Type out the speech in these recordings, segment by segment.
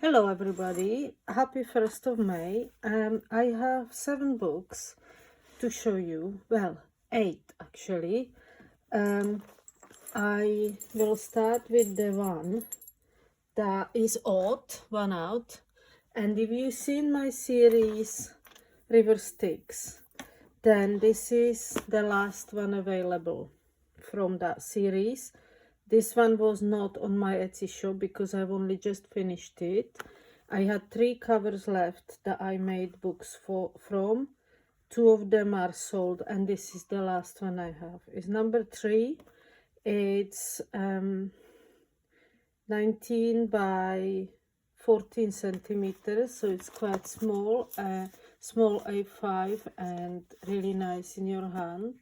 Hello everybody, happy 1st of May. I have 7 books to show you, well 8 actually. I will start with the one that is odd, one out. And if you've seen my series River Styx, then this is the last one available from that series. This one was not on my Etsy shop because I've only just finished it. I had 3 covers left that I made books from. 2 of them are sold and this is the last one I have. It's number 3. It's 19 by 14 centimeters, so it's quite small, small A5 and really nice in your hand.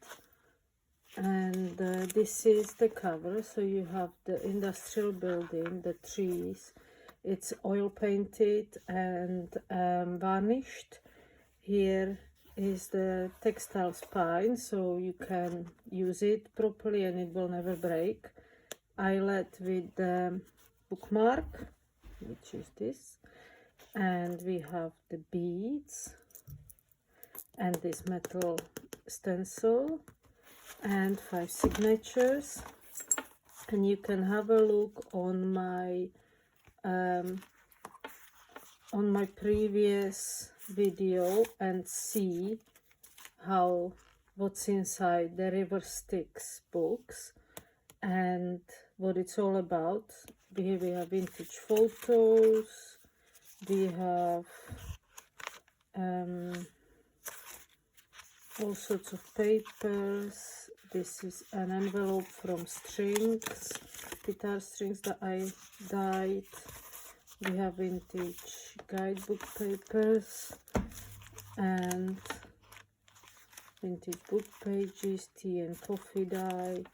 And this is the cover, so you have the industrial building, the trees. It's oil painted and varnished. Here is the textile spine, so you can use it properly and it will never break. Eyelet with the bookmark, which is this, and we have the beads and this metal stencil and 5 signatures. And you can have a look on my previous video and see what's inside the River Styx books and what it's all about. Here we have vintage photos, we have all sorts of papers. This is an envelope from strings, guitar strings that I dyed. We have vintage guidebook papers and vintage book pages, tea and coffee dye,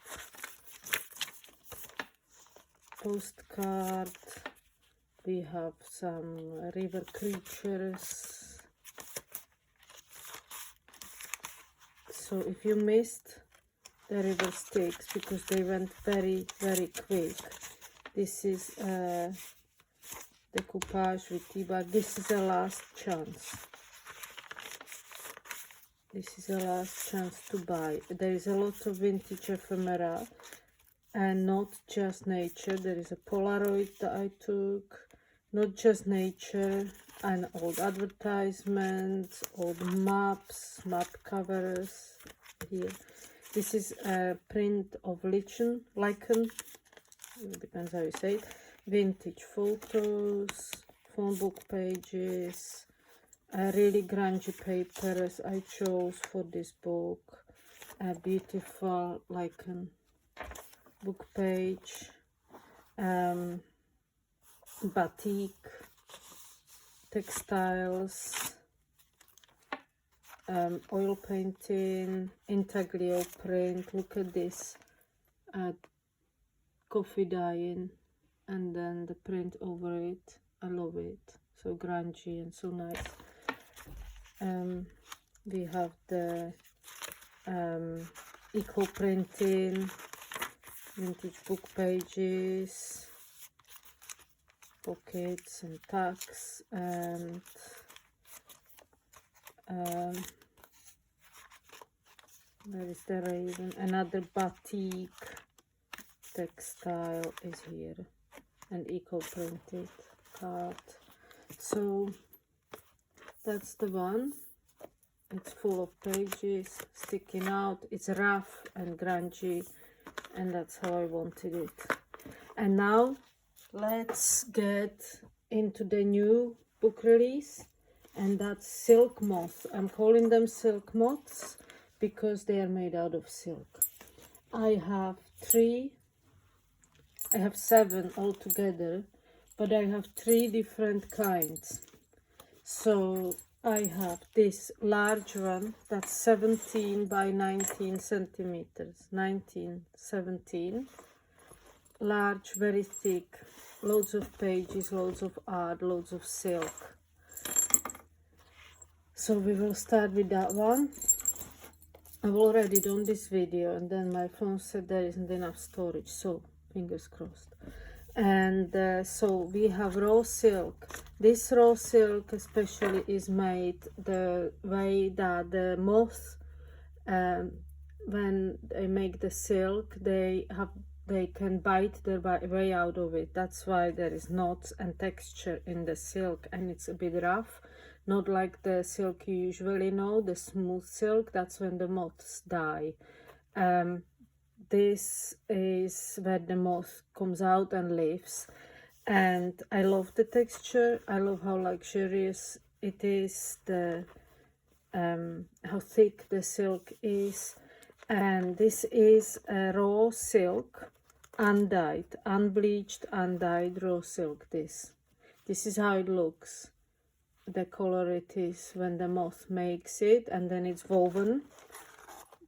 postcard. We have some river creatures. So if you missed the River Styx because they went very quick, this is decoupage with tea bag. This is a last chance. This is a last chance to buy. There is a lot of vintage ephemera and not just nature. There is a Polaroid that I took, not just nature, and old advertisements, old maps, map covers here. This is a print of lichen, depends how you say it. Vintage photos, phone book pages, really grungy papers I chose for this book. A beautiful lichen book page, batik, textiles, oil painting, intaglio print. Look at this, coffee dyeing, and then the print over it. I love it, so grungy and so nice. We have the eco printing, vintage book pages, pockets and tags, and where is the raven? Another batik textile is here, and eco printed card. So that's the one. It's full of pages sticking out. It's rough and grungy, and that's how I wanted it. And now let's get into the new book release, and that's Silk Moth. I'm calling them Silk Moths because they are made out of silk. I have 7 altogether, but I have 3 different kinds. So I have this large one that's 17 by 19 centimeters, 17. Large, very thick, loads of pages, loads of art, loads of silk. So we will start with that one. I've already done this video and then my phone said there isn't enough storage, so fingers crossed. And so we have raw silk. This raw silk especially is made the way that the moth, when they make the silk, they can bite their way out of it. That's why there is knots and texture in the silk, and it's a bit rough, not like the silk you usually know, the smooth silk. That's when the moths die. This is where the moth comes out and lives, and I love the texture. I love how luxurious it is, the how thick the silk is. And this is a raw silk, undyed, unbleached, undyed raw silk. This is how it looks, the color it is when the moth makes it, and then it's woven.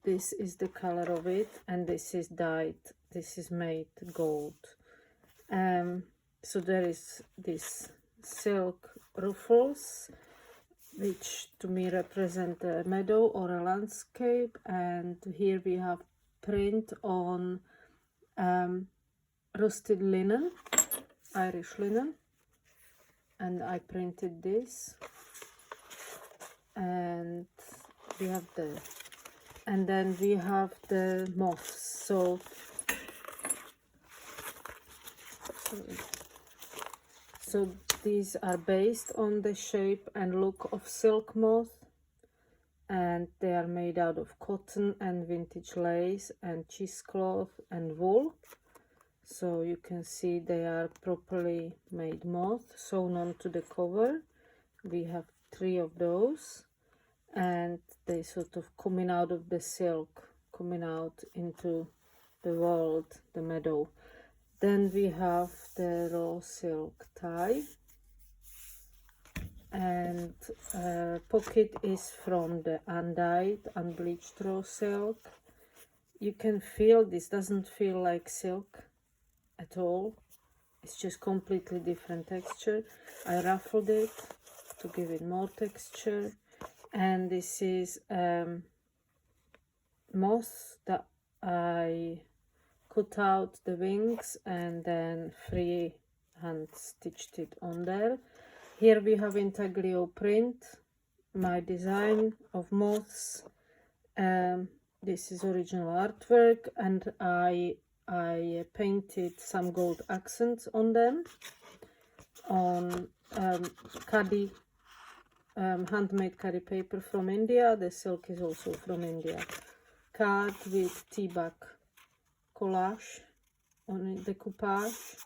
This is the color of it, and this is dyed. This is made gold. So there is this silk ruffles, which to me represent a meadow or a landscape. And here we have print on rusted linen, Irish linen, and I printed this. And we have and then we have the moths. So these are based on the shape and look of silk moth, and they are made out of cotton and vintage lace and cheesecloth and wool. So you can see they are properly made moth sewn onto the cover. We have 3 of those, and they sort of coming out of the silk, coming out into the world, the meadow. Then we have the raw silk tie, and pocket is from the undyed, unbleached raw silk. You can feel this doesn't feel like silk at all. It's just completely different texture. I ruffled it to give it more texture. And this is moth that I cut out the wings and then freehand stitched it on there. Here we have intaglio print, my design of moths. This is original artwork, and I painted some gold accents on them on khadi, handmade khadi paper from India. The silk is also from India. Card with tea bag collage on the decoupage,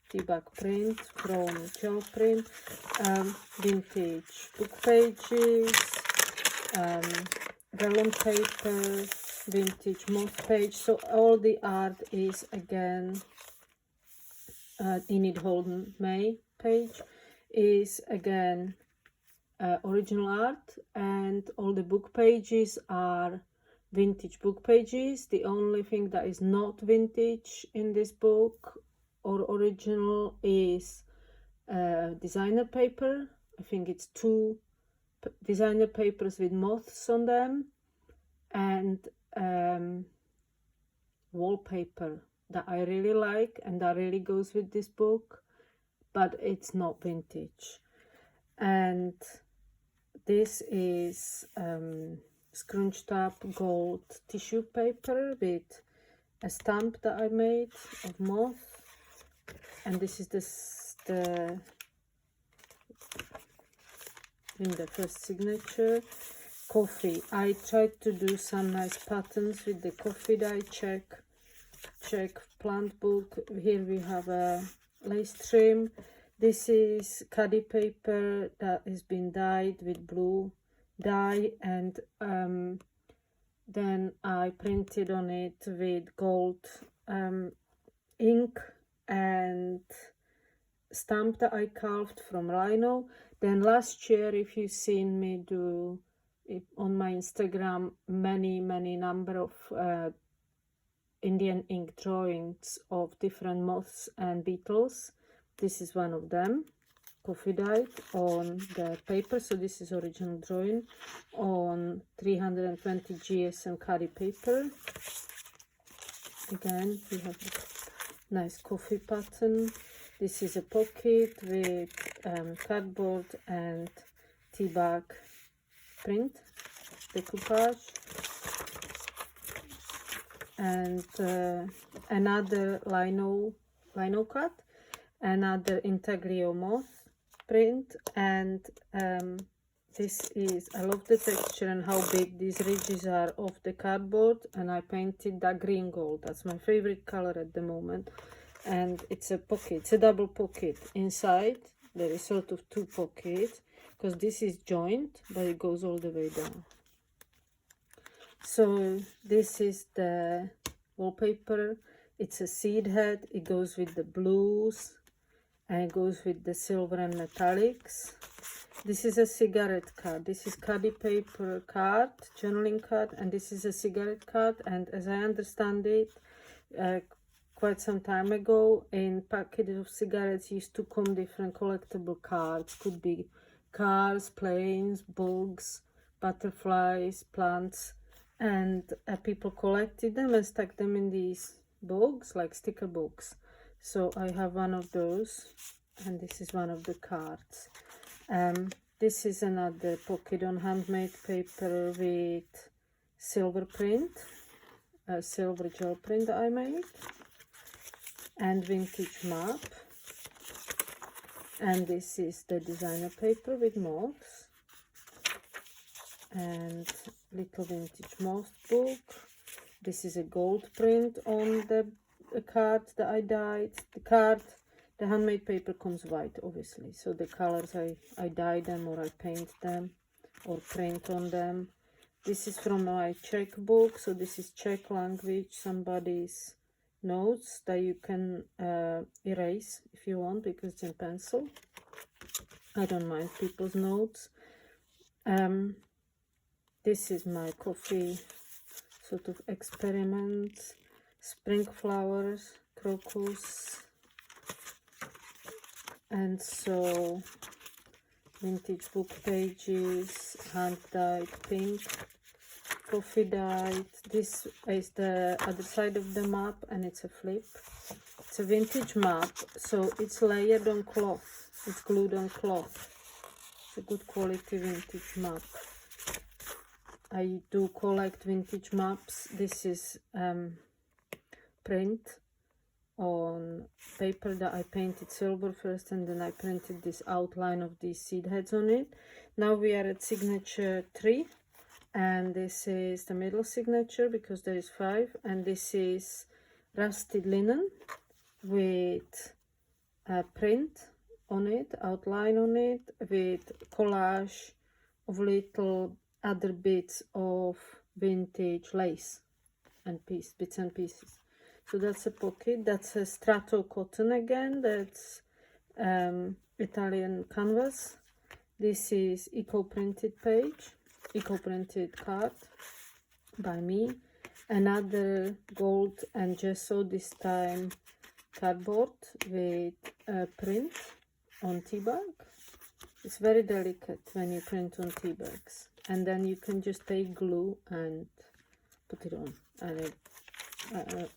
tea bag print from gel print, vintage book pages, vellum paper, vintage moth page. So all the art is again Enid Holden May page is again original art, and all the book pages are vintage book pages. The only thing that is not vintage in this book or original is designer paper. I think it's 2 designer papers with moths on them, and wallpaper that I really like and that really goes with this book, but it's not vintage. And this is scrunched up gold tissue paper with a stamp that I made of moth, and this is the first signature. Coffee. I tried to do some nice patterns with the coffee dye. Check plant book. Here we have a lace trim. This is khadi paper that has been dyed with blue dye, and then I printed on it with gold ink and stamp that I carved from rhino. Then last year, if you've seen me do it on my Instagram, many number of Indian ink drawings of different moths and beetles. This is one of them, coffee dyed on the paper. So this is original drawing on 320 GSM khadi paper. Again, we have nice coffee pattern. This is a pocket with cardboard and tea bag print, decoupage, and another lino cut, another intaglio moth print, and this is, I love the texture and how big these ridges are of the cardboard, and I painted that green gold. That's my favorite color at the moment. And it's a pocket, it's a double pocket. Inside there is sort of two pockets because this is joint, but it goes all the way down. So this is the wallpaper. It's a seed head. It goes with the blues and it goes with the silver and metallics. This is a cigarette card. This is caddy paper card, journaling card, and this is a cigarette card. And as I understand it, quite some time ago, in packages of cigarettes used to come different collectible cards. Could be cars, planes, bugs, butterflies, plants, and people collected them and stuck them in these books, like sticker books. So I have one of those, and this is one of the cards. This is another pocket on handmade paper with silver print, silver gel print that I made, and vintage map. And this is the designer paper with moths, and little vintage moth book. This is a gold print on the card that I dyed. The handmade paper comes white, obviously, so the colors I dye them, or I paint them, or print on them. This is from my Czech book, so this is Czech language, somebody's notes that you can erase if you want, because it's in pencil. I don't mind people's notes. This is my coffee sort of experiment. Spring flowers, crocus, and so vintage book pages, hand dyed pink, coffee dyed. This is the other side of the map, and it's a flip. It's a vintage map, so it's layered on cloth. It's glued on cloth. It's a good quality vintage map. I do collect vintage maps. This is print on paper that I painted silver first, and then I printed this outline of these seed heads on it. Now we are at signature 3, and this is the middle signature because there is 5, and this is rusted linen with a print on it, outline on it, with collage of little other bits of vintage lace and bits and pieces. So that's a pocket. That's a strato cotton again. That's Italian canvas. This is eco-printed page, eco-printed card by me. Another gold and gesso, this time cardboard with print on tea bag. It's very delicate when you print on tea bags, and then you can just take glue and put it on, and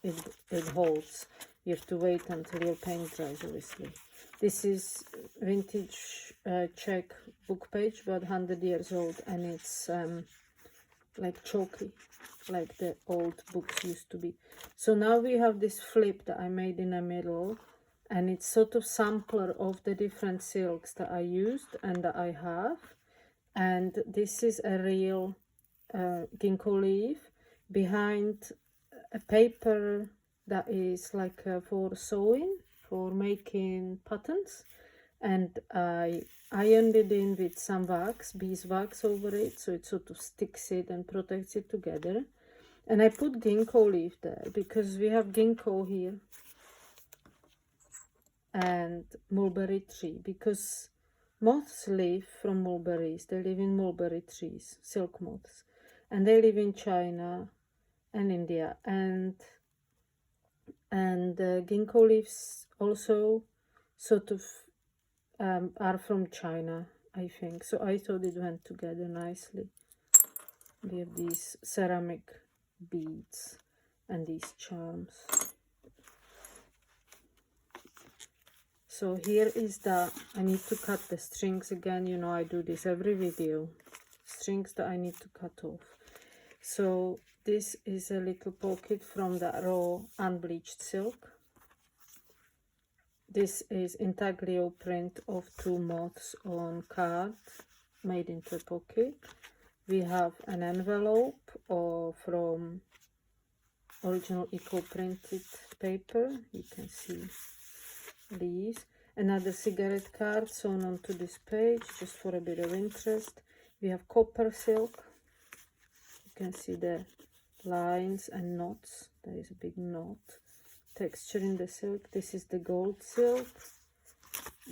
it holds. You have to wait until your paint dries, obviously. This is vintage Czech book page, about 100 years old, and it's like chalky, like the old books used to be. So now we have this flip that I made in the middle, and it's sort of sampler of the different silks that I used and that I have. And this is a real ginkgo leaf behind a paper that is like for sewing, for making patterns, and I ironed it in with some wax, beeswax over it, so it sort of sticks it and protects it together. And I put ginkgo leaf there because we have ginkgo here, and mulberry tree, because moths live from mulberries. They live in mulberry trees, silk moths, and they live in China and India, and ginkgo leaves also sort of are from China, I think. So I thought it went together nicely. We have these ceramic beads and these charms. So here is the, I need to cut the strings again, you know I do this every video, strings that I need to cut off. So this is a little pocket from the raw unbleached silk. This is intaglio print of 2 moths on card made into a pocket. We have an envelope from original eco printed paper, you can see these. Another cigarette card sewn onto this page just for a bit of interest. We have copper silk, you can see the lines and knots, there is a big knot texture in the silk. This is the gold silk.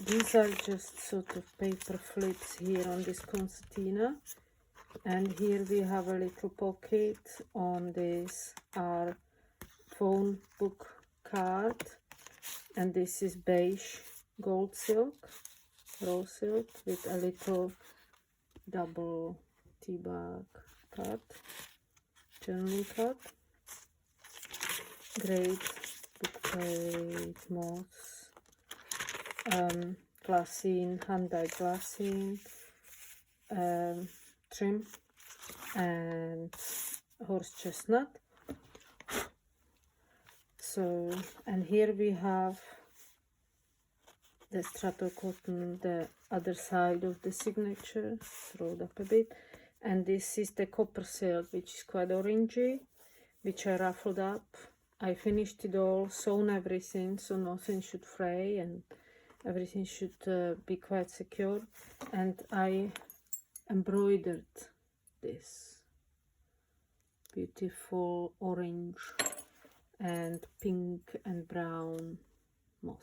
These are just sort of paper flips here on this concertina, and here we have a little pocket on this our phone book card, and this is beige gold silk, raw silk, with a little double tea bag cut, journaling cut. Great book page, moths, glassine, hand-dyed glassine, trim, and horse chestnut. So, and here we have the strato cotton, the other side of the signature, rolled up a bit. And this is the copper silk, which is quite orangey, which I ruffled up. I finished it all, sewn everything, so nothing should fray and everything should be quite secure. And I embroidered this beautiful orange and pink and brown moth.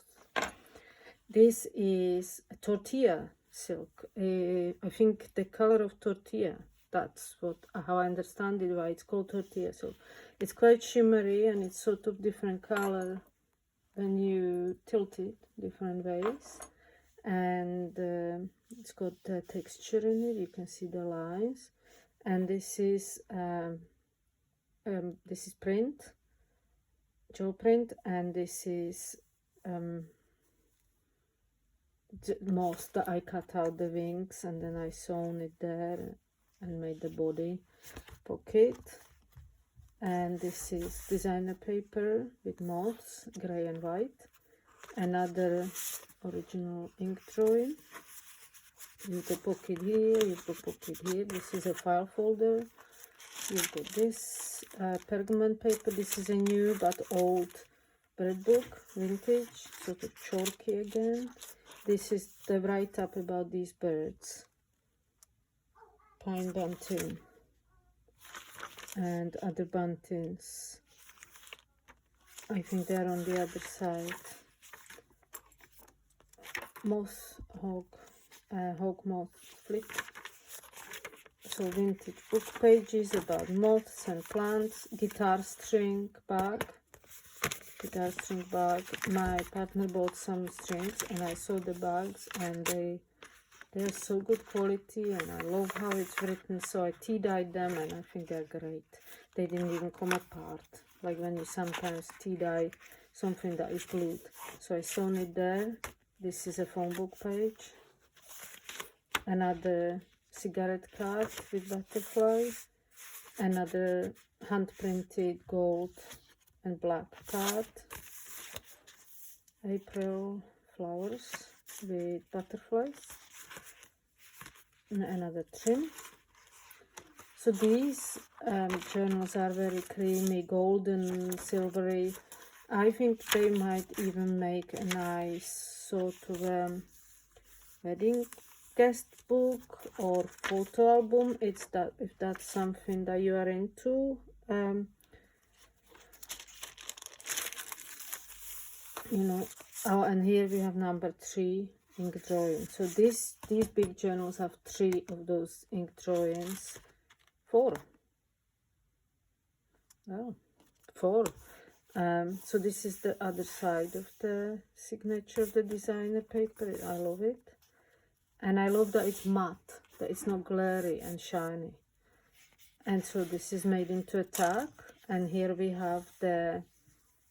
This is a tortilla silk. I think the color of tortilla, that's what how I understand it, why it's called tortilla silk. It's quite shimmery and it's sort of different color when you tilt it different ways, and it's got the texture in it, you can see the lines. And this is print, gel print, and this is moss that I cut out the wings and then I sewn it there and made the body pocket. And this is designer paper with moths, grey and white. Another original ink drawing. You've got pocket here, you've got pocket here. This is a file folder. You've got this pergament paper. This is a new but old bird book, vintage, sort of chalky again. This is the write-up about these birds. Pine bunting and other buntings. I think they're on the other side. Moth, hog moth flip. So vintage book pages about moths and plants. Guitar string bag. My partner bought some strings and I saw the bags and they're so good quality and I love how it's written, so I tea-dyed them and I think they're great. They didn't even come apart, like when you sometimes tea-dye something that is glued. So I sewn it there. This is a phone book page. Another cigarette card with butterflies. Another hand-printed gold and black card. April flowers with butterflies. And another trim. So these journals are very creamy, golden, silvery. I think they might even make a nice sort of wedding guest book or photo album. It's that, if that's something that you are into. You know. Oh, and here we have number 3 ink drawing. So these big journals have 3 of those ink drawings. 4. Oh, 4. So this is the other side of the signature of the designer paper. I love it. And I love that it's matte, that it's not glary and shiny. And so this is made into a tag. And here we have the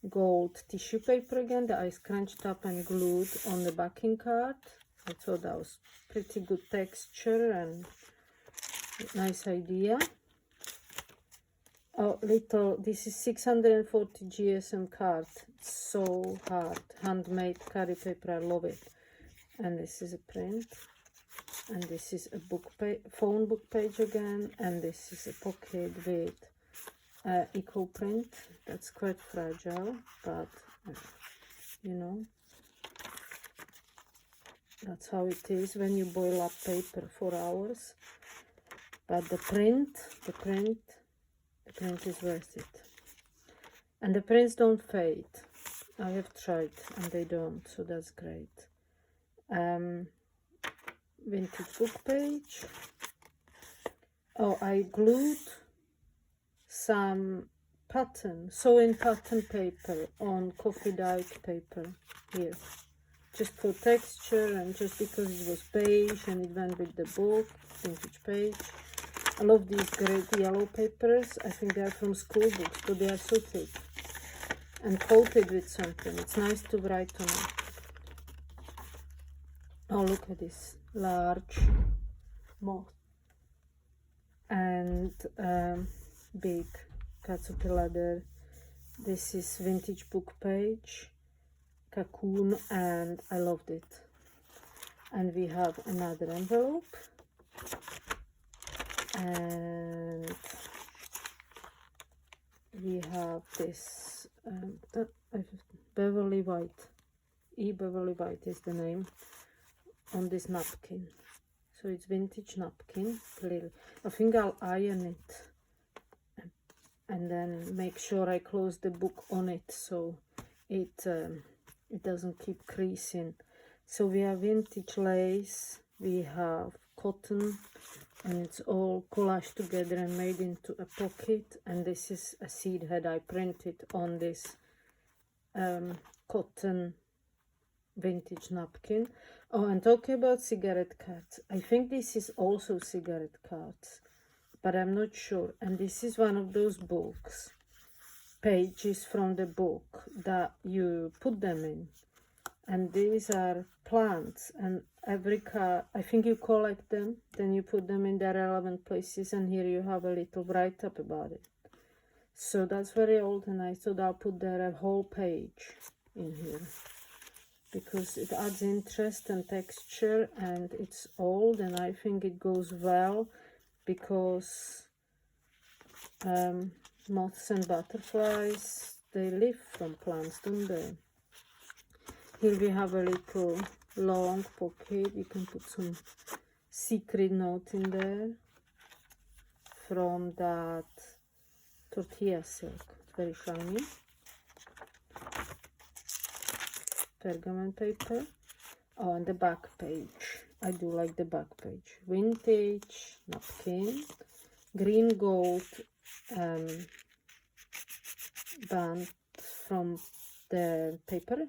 gold tissue paper again that I scrunched up and glued on the backing card. I thought that was pretty good texture and nice idea. Oh, little, this is 640 GSM card. It's so hard. Handmade carry paper, I love it. And this is a print. And this is a book phone book page again. And this is a pocket with eco print. That's quite fragile, but you know, that's how it is when you boil up paper for hours. But the print is worth it. And the prints don't fade. I have tried and they don't, so that's great. Vintage book page. Oh, I glued some sewing pattern paper on coffee dyed paper here. Just for texture and just because it was beige and it went with the book, vintage page. I love these great yellow papers. I think they are from school books, but they are so thick and coated with something. It's nice to write on it. Oh, look at this large moth and big caterpillar there. This is vintage book page, cocoon, and I loved it. And we have another envelope. And we have this Beverly White. Beverly White is the name on this napkin. So it's vintage napkin. Clearly, I think I'll iron it and then make sure I close the book on it so it doesn't keep creasing. So we have vintage lace. We have cotton. And it's all collaged together and made into a pocket. And this is a seed head I printed on this cotton vintage napkin. Oh, and talking about cigarette cards, I think this is also cigarette cards, but I'm not sure. And this is one of those books, pages from the book that you put them in. And these are plants, and every card, I think you collect them, then you put them in their relevant places, and here you have a little write-up about it. So that's very old, and I thought I'll put there a whole page in here because it adds interest and texture, and it's old, and I think it goes well because moths and butterflies, they live from plants, don't they? Here we have a little long pocket. You can put some secret note in there from that tortilla silk. It's very shiny. Pergament paper. Oh, and the back page. I do like the back page. Vintage napkin. Green gold band from the paper.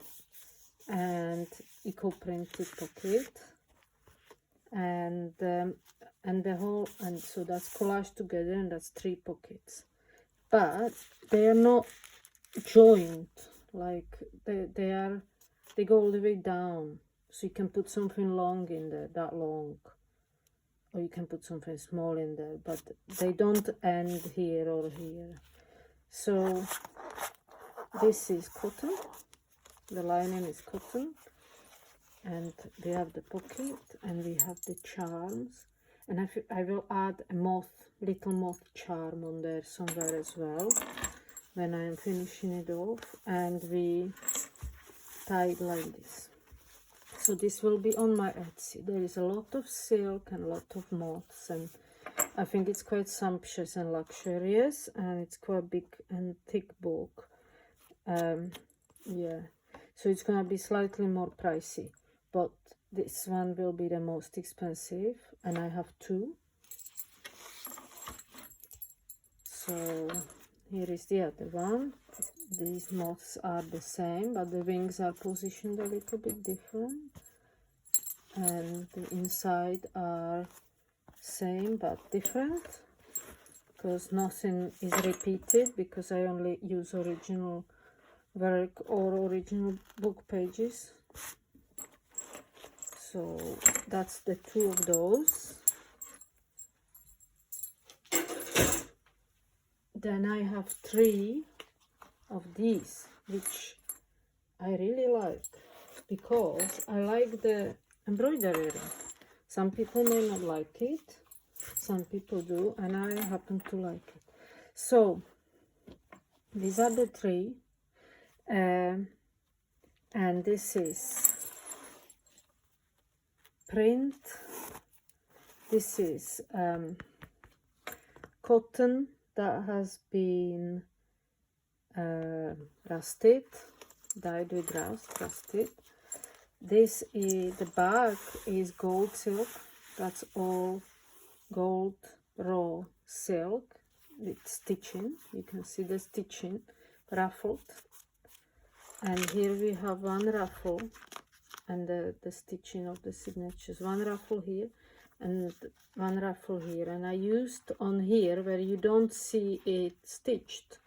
And eco printed pocket, and the whole, and so that's collaged together, and that's 3 pockets, but they are not joined, like they go all the way down, so you can put something long in there, that long, or you can put something small in there, but they don't end here or here. So this is cotton. The lining is cotton, and we have the pocket, and we have the charms, and I will add a little moth charm on there somewhere as well when I am finishing it off. And we tie it like this. So this will be on my Etsy. There is a lot of silk and a lot of moths, and I think it's quite sumptuous and luxurious, and it's quite big and thick book. Yeah. So it's gonna be slightly more pricey, but this one will be the most expensive, and I have 2. So here is the other one. These moths are the same, but the wings are positioned a little bit different, and the inside are same but different, because nothing is repeated, because I only use original work or original book pages. So that's the 2 of those. Then I have 3 of these, which I really like because I like the embroidery ring. Some people may not like it, some people do, and I happen to like it. So these are the 3, and this is print, this is cotton that has been rusted, dyed with rust, rusted. This is, the back is gold silk, that's all gold raw silk with stitching. You can see the stitching ruffled, and here we have 1 ruffle and the stitching of the signatures, 1 ruffle here and 1 ruffle here, and I used on here where you don't see it stitched,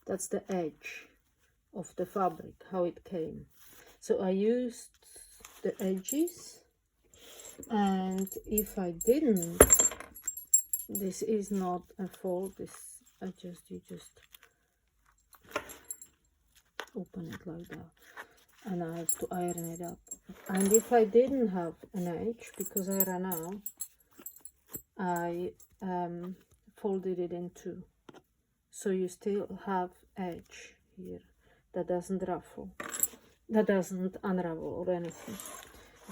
that's the edge of the fabric, how it came. So I used the edges, and if I didn't, this is not a fold, this you just open it like that, and I have to iron it up. And if I didn't have an edge, because I ran out, I folded it in 2, so you still have edge here that doesn't ruffle, that doesn't unravel or anything.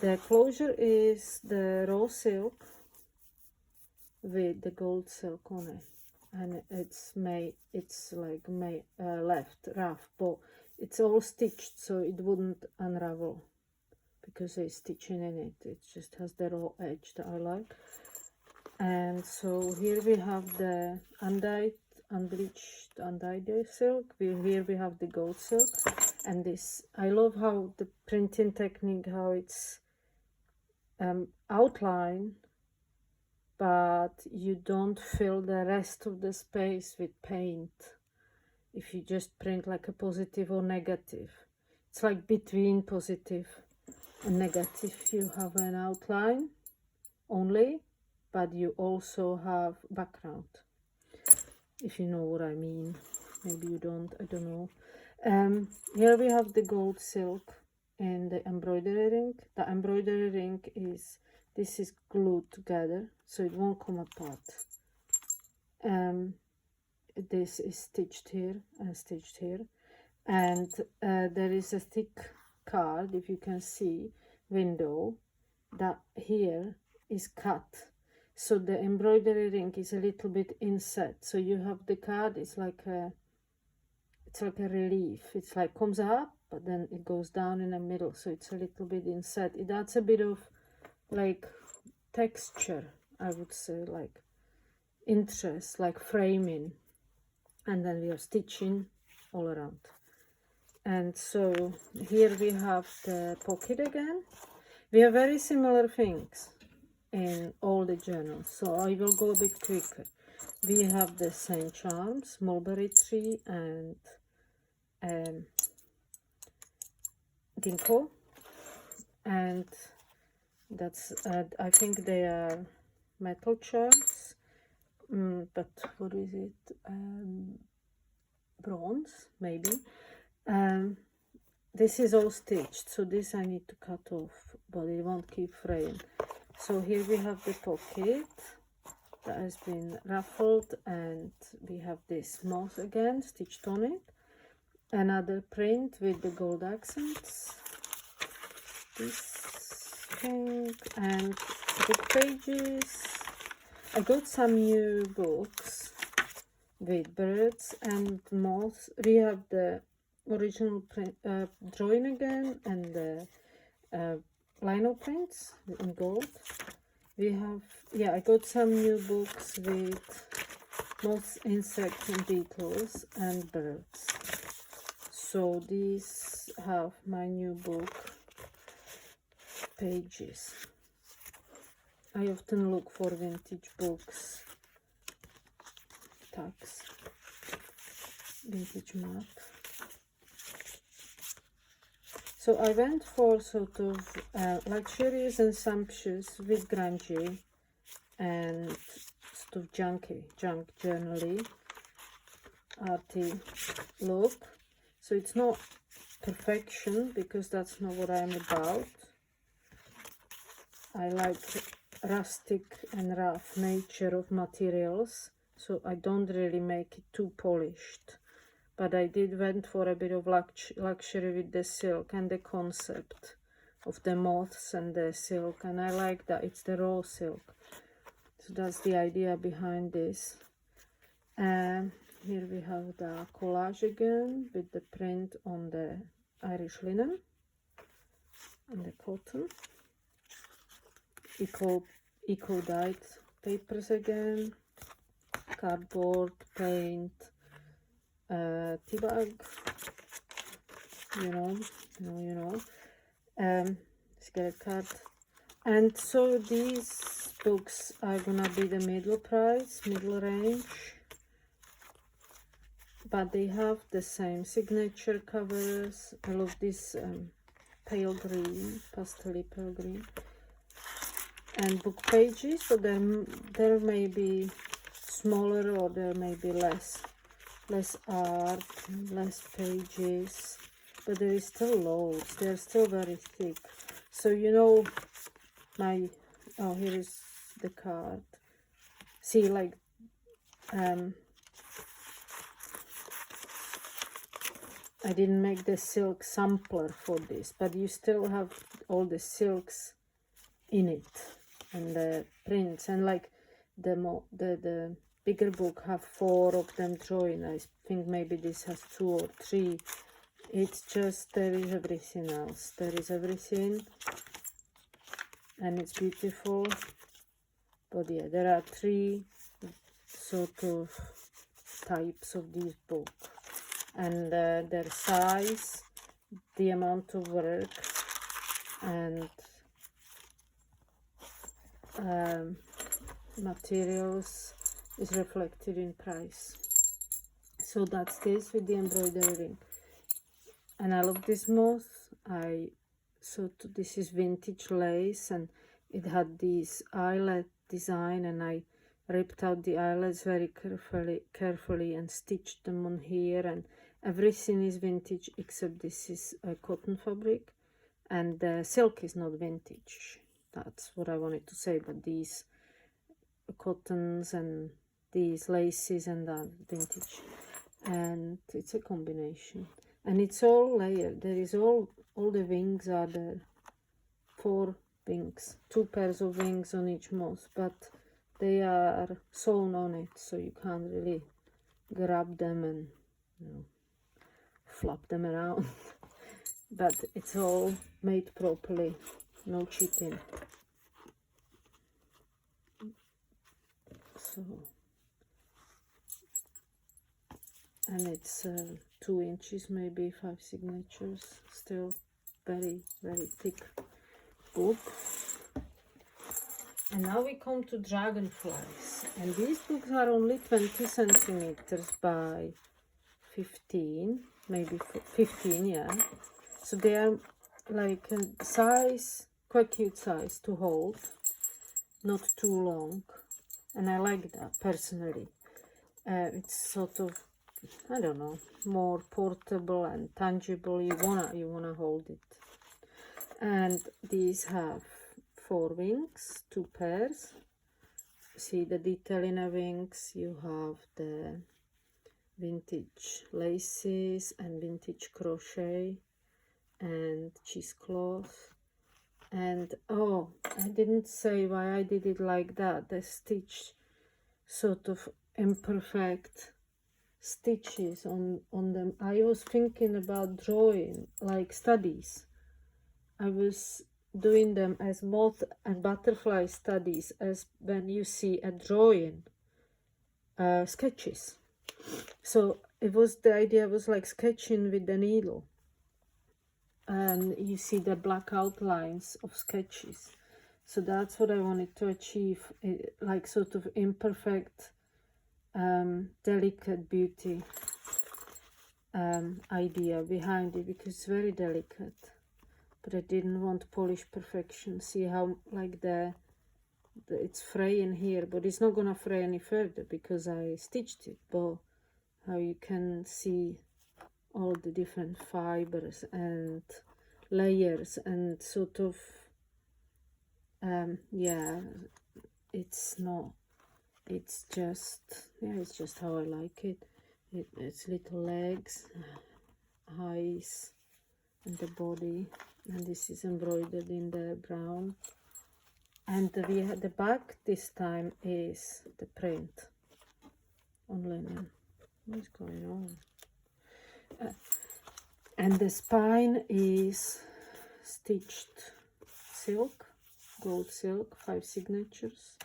The closure is the raw silk with the gold silk on it, and it's left rough, but it's all stitched, so it wouldn't unravel because there's stitching in it. It just has the raw edge that I like. And so here we have the undyed, unbleached, undyed silk. Here we have the gold silk, and this, I love how the printing technique, how it's outline, but you don't fill the rest of the space with paint. If you just print like a positive or negative, it's like between positive and negative, you have an outline only, but you also have background, if you know what I mean. Maybe you don't, I don't know. Here we have the gold silk and the embroidery ring. The embroidery ring is, this is glued together, so it won't come apart. This is stitched here and stitched here, and there is a thick card, if you can see, window, that here is cut, so the embroidery ring is a little bit inset. So you have the card, it's like a relief, it's like comes up but then it goes down in the middle, so it's a little bit inset. It adds a bit of like texture, I would say, like interest, like framing, and then we are stitching all around. And so here we have the pocket again. We have very similar things in all the journals, so I will go a bit quicker. We have the same charms, mulberry tree and ginkgo, and that's I think they are metal charms, but what is it, bronze maybe. This is all stitched, so this I need to cut off, but it won't keep fraying. So here we have the pocket that has been ruffled, and we have this moth again stitched on it. Another print with the gold accents, this pink, and book pages. I got some new books with birds and moths. We have the original print, drawing again, and the lino prints in gold. We have, yeah, I got some new books with moths, insects and beetles and birds. So these have my new book pages. I often look for vintage books, tags, vintage map. So I went for sort of luxurious and sumptuous with grungy and sort of junk journally arty look. So it's not perfection, because that's not what I'm about. I like rustic and rough nature of materials, so I don't really make it too polished. But I went for a bit of luxury with the silk and the concept of the moths and the silk, and I like that it's the raw silk. So that's the idea behind this. And here we have the collage again with the print on the Irish linen and the cotton. Eco dyed papers again, cardboard, paint, tea bag, you know. Let's get a card. And so these books are gonna be the middle range, but they have the same signature covers. I love this pale green, pastel pale green, and book pages. So there may be smaller, or there may be less art, less pages, but there is still loads. They're still very thick. So you know, here is the card. See, like I didn't make the silk sampler for this, but you still have all the silks in it and the prints, and like the bigger book have 4 of them drawing. I think maybe this has 2 or 3. It's just, there is everything else. There is everything, and it's beautiful. But yeah, there are 3 sort of types of this book, and their size, the amount of work, and materials is reflected in price. So that's this with the embroidery ring. And I love this moth. This is vintage lace, and it had this eyelet design, and I ripped out the eyelets very carefully and stitched them on here, and everything is vintage except this is a cotton fabric, and the silk is not vintage. That's what I wanted to say, but these cottons and these laces and that vintage, and it's a combination, and it's all layered. There is all the wings are there, 4 wings, 2 pairs of wings on each moth, but they are sewn on it, so you can't really grab them and flap them around. But it's all made properly, no cheating. So, and it's 2 inches, maybe 5 signatures. Still very, very thick book. And now we come to dragonflies, and these books are only 20 centimeters by 15, maybe 15, yeah. So they are like a size, quite cute size to hold, not too long, and I like that personally. It's sort of, I don't know, more portable and tangible. You wanna hold it. And these have 4 wings, 2 pairs. See the detail in the wings. You have the vintage laces and vintage crochet and cheesecloth. And oh, I didn't say why I did it like that. The stitch, sort of imperfect stitches on them. I was thinking about drawing like studies. I was doing them as moth and butterfly studies, as when you see a drawing, sketches. So the idea was like sketching with the needle, and you see the black outlines of sketches. So that's what I wanted to achieve, like sort of imperfect, delicate beauty idea behind it, because it's very delicate. but I didn't want polish perfection. See how like it's fraying here, but it's not gonna fray any further because I stitched it. But how you can see all the different fibers and layers and sort of yeah, it's just how I like it. It's little legs, eyes, and the body, and this is embroidered in the brown. And the back this time is the print on linen. What's going on? And the spine is stitched silk, gold silk, 5 signatures,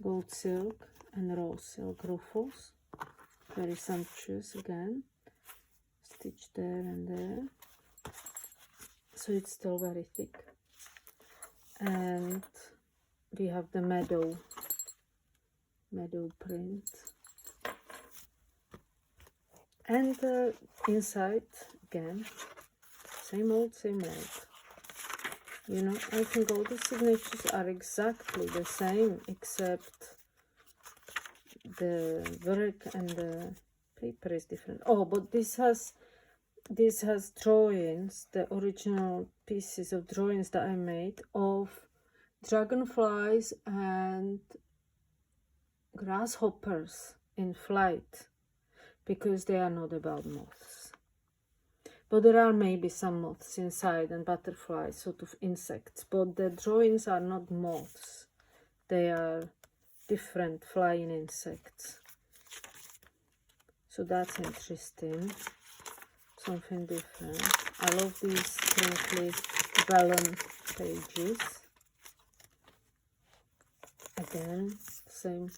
gold silk and rose silk ruffles. Very sumptuous again. Stitched there and there. So it's still very thick. And we have the meadow print. And inside again, same old. You know, I think all the signatures are exactly the same, except the work and the paper is different. Oh, but this has drawings, the original pieces of drawings that I made of dragonflies and grasshoppers in flight, because they are not about moths. But there are maybe some moths inside and butterflies, sort of insects. But the drawings are not moths. They are different flying insects. So that's interesting. Something different. I love these crinkly vellum pages. Again, same.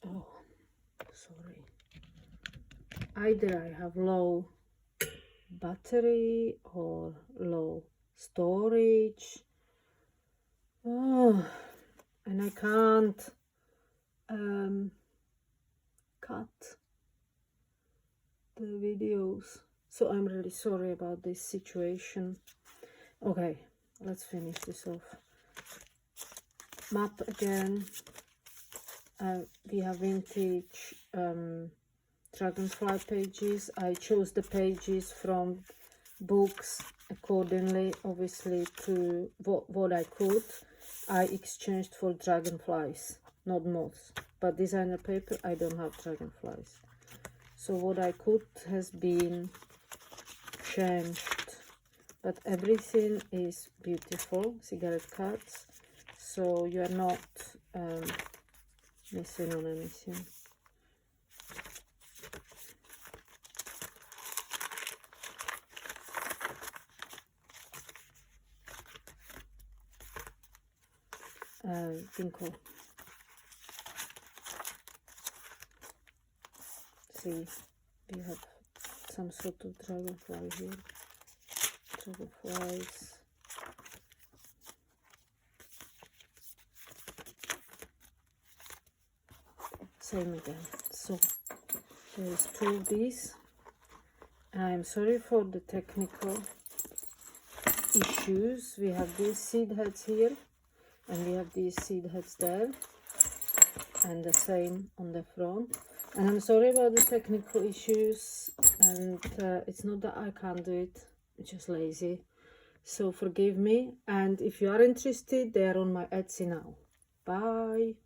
Oh, sorry. Either I have low battery or low storage. Oh, and I can't cut the videos. So I'm really sorry about this situation. Okay, let's finish this off. Map again. We have vintage dragonfly pages. I chose the pages from books accordingly, obviously, to what I could. I exchanged for dragonflies, not moths. But designer paper, I don't have dragonflies. So what I could has been changed. But everything is beautiful, cigarette cards. So you are not missing on anything. Ginkgo. See, we have some sort of dragonfly here. Dragonflies. Same again. So there's 2 of these. I'm sorry for the technical issues. We have these seed heads here, and we have these seed heads there, and the same on the front. And I'm sorry about the technical issues, and it's not that I can't do it, I'm just lazy. So forgive me, and if you are interested, they are on my Etsy now. Bye.